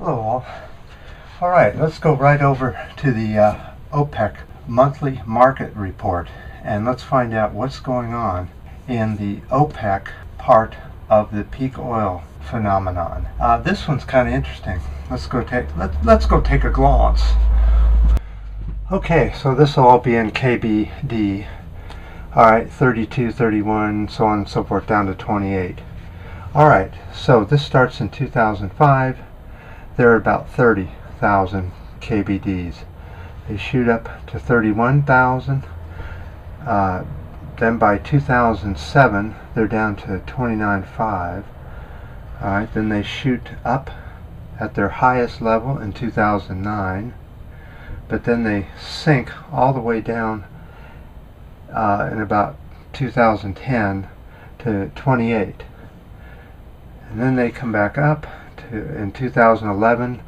Hello all. Alright, let's go right over to the OPEC monthly market report and let's find out what's going on in the OPEC part of the peak oil phenomenon. This one's kind of interesting. Let's go take a glance. Okay, so this will all be in KBD. Alright, 32, 31, so on and so forth, down to 28. Alright, so this starts in 2005. They're about 30,000 KBDs. They shoot up to 31,000. Then by 2007, they're down to 29.5. Alright, then they shoot up at their highest level in 2009. But then they sink all the way down in about 2010 to 28. And then they come back up in 2011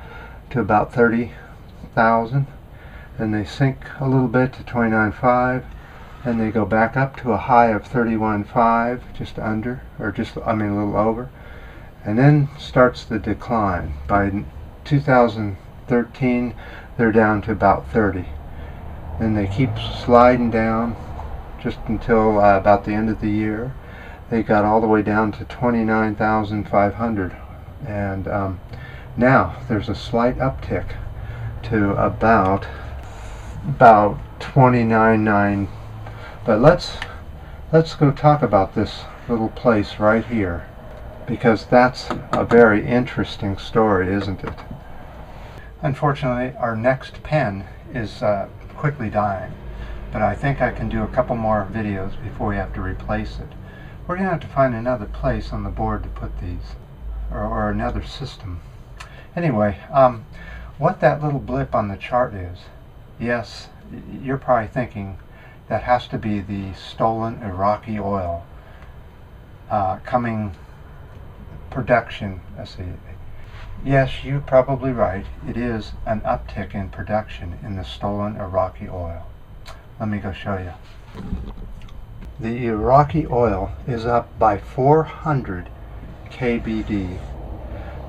to about 30,000. Then they sink a little bit to 29.5. And they go back up to a high of 31.5, just under, or a little over. And then starts the decline. By 2013, they're down to about 30. Then they keep sliding down just until about the end of the year. They got all the way down to 29,500. And now there's a slight uptick to about 29.9. But let's go talk about this little place right here, because that's a very interesting story, isn't it? Unfortunately, our next pen is quickly dying, but I think I can do a couple more videos before we have to replace it. We're going to have to find another place on the board to put these, or another system. Anyway, what that little blip on the chart is, yes, you're probably thinking that has to be the stolen Iraqi oil coming production. Let's see. Yes, you're probably right. It is an uptick in production in the stolen Iraqi oil. Let me go show you. The Iraqi oil is up by 400 KBD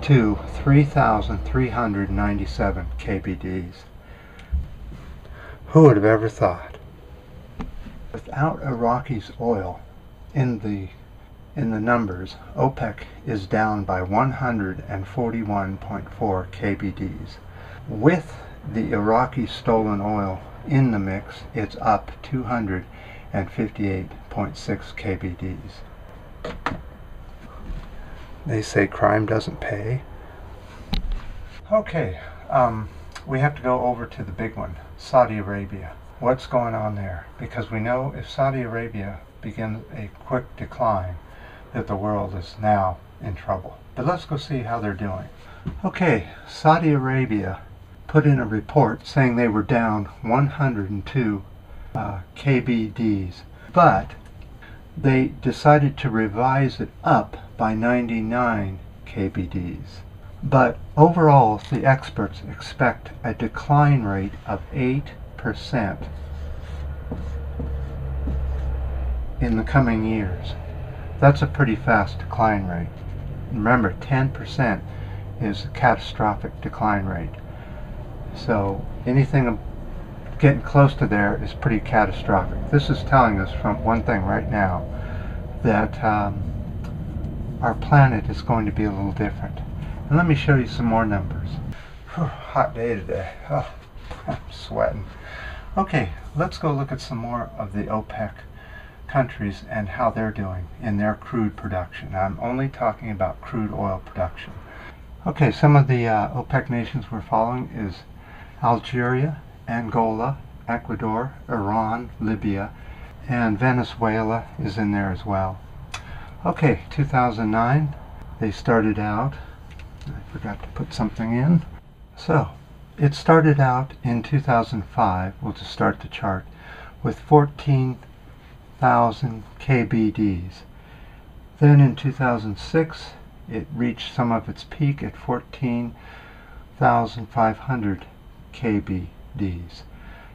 to 3,397 KBDs. Who would have ever thought? Without Iraqi's oil in the numbers, OPEC is down by 141.4 KBDs. With the Iraqi stolen oil in the mix, it's up 258.6 KBDs. They say crime doesn't pay. Okay, we have to go over to the big one, Saudi Arabia. What's going on there? Because we know if Saudi Arabia begins a quick decline, that the world is now in trouble. But let's go see how they're doing. Okay, Saudi Arabia put in a report saying they were down 102 KBDs, but they decided to revise it up by 99 KBDs. But overall, the experts expect a decline rate of 8% in the coming years. That's a pretty fast decline rate. Remember, 10% is a catastrophic decline rate. So anything getting close to there is pretty catastrophic. This is telling us from one thing right now, that our planet is going to be a little different. And let me show you some more numbers. Whew, hot day today. Oh, I'm sweating. Okay, let's go look at some more of the OPEC countries and how they're doing in their crude production. I'm only talking about crude oil production. Okay, some of the OPEC nations we're following is Algeria, Angola, Ecuador, Iran, Libya, and Venezuela is in there as well. Okay, 2009, they started out, I forgot to put something in. So, it started out in 2005, we'll just start the chart, with 14,000 KBDs. Then in 2006, it reached some of its peak at 14,500 KBDs.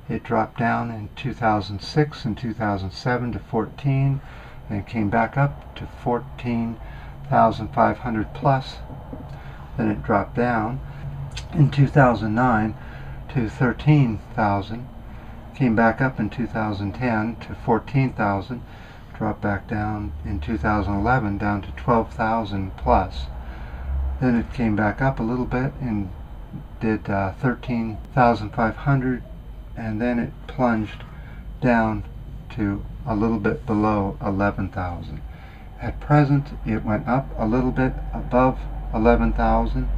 It dropped down in 2006 and 2007 to 14, and it came back up to 14,500 plus. Then it dropped down. in 2009 to 13,000, came back up in 2010 to 14,000, dropped back down in 2011 down to 12,000 plus. Then it came back up a little bit and did 13,500, and then it plunged down to a little bit below 11,000. At present it went up a little bit above 11,000,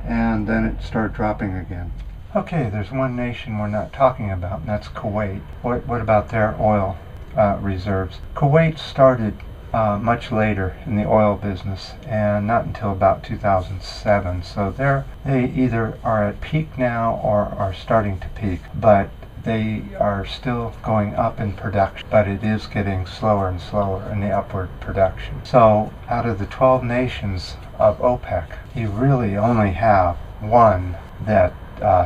and then it started dropping again. Okay, there's one nation we're not talking about, and that's Kuwait. What about their oil reserves? Kuwait started much later in the oil business, and not until about 2007. So they either are at peak now or are starting to peak, but they are still going up in production, but it is getting slower and slower in the upward production. So out of the 12 nations of OPEC, you really only have one that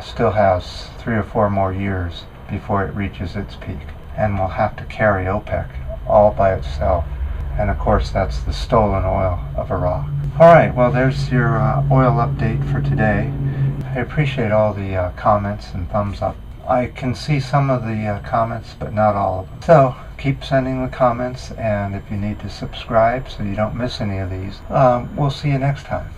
still has 3 or 4 more years before it reaches its peak, and will have to carry OPEC all by itself. And of course that's the stolen oil of Iraq. Alright, well there's your oil update for today. I appreciate all the comments and thumbs up. I can see some of the comments, but not all of them. So keep sending the comments, and if you need to subscribe so you don't miss any of these, we'll see you next time.